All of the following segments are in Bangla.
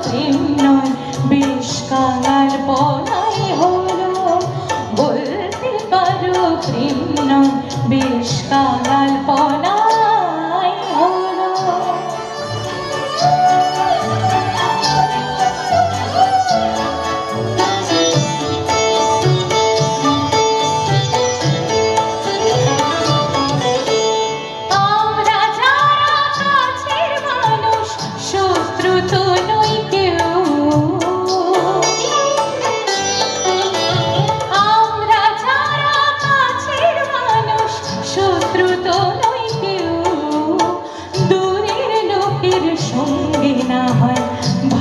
প্রেম নয় বেশ কাঙাল পনাই হলো বলতে পারো প্রেম নয় বেশ কাঙাল পনাই হলো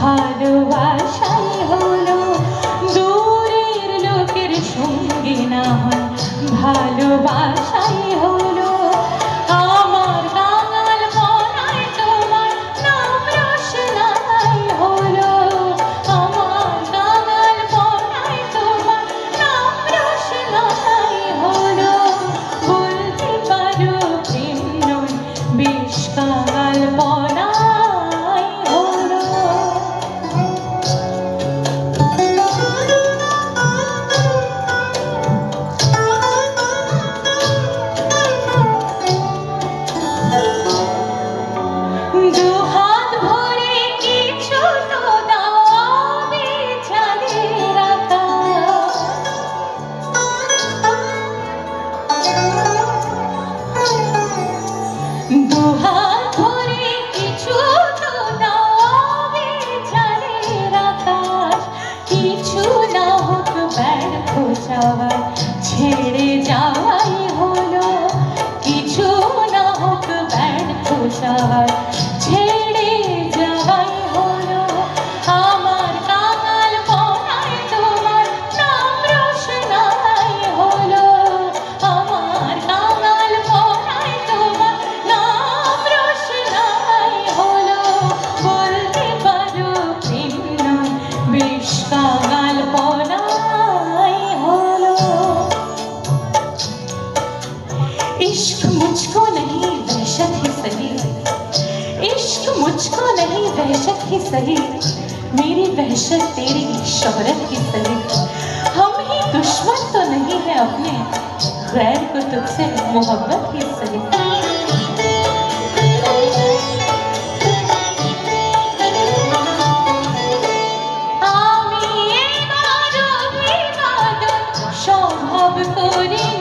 ভালোবাসাই হলো দূরের লোকের সঙ্গে না হয় ভালোবাসাই হলো আমার কাঙাল পনায় তোমার নাম রোশনাই হলো আমার কাঙাল পনায় তোমার নাম রোশনাই হলো বলতে পারো প্রেম নয় বেশ কাঙাল পনাই ছেড়ে যাওয়াই হলো কিছু না হোক ব্যর্থ চাওয়ার ছেড়ে যাওয়াই হলো আমার কাঙাল পনায় তোমার নাম রোশনাই হলো আমার কাঙাল পনায় তোমার নাম রোশনাই হলো বলতে পারো প্রেম নয় বেশ কাঙাল পনাই इश्क मुझको नहीं वहशत ही सही इश्क मुझको नहीं वहशत ही सही मेरी वहशत तेरी शोहरत ही सही हम ही दुश्मन तो नहीं है अपने गैर को तुझसे मोहब्बत ही सही স্বভাব করে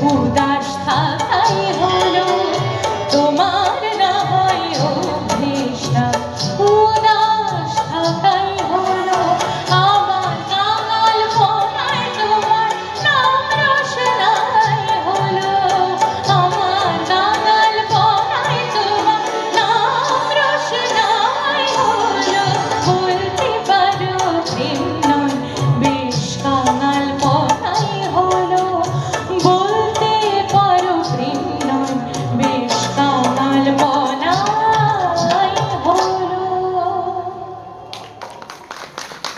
উদাস থাকাই হলো তোমার না হয় অভ্যেস না উদাস থাকাই হলো আমার কাঙাল পনায় তোমার নাম রোশনাই হলো আমার কাঙাল পনায় তোমার নাম রোশনাই হলো বলতে পারো প্রেম নয় বেশ কাঙাল পনাই হলো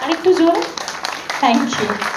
আরেকটু জোরে থ্যাংক ইউ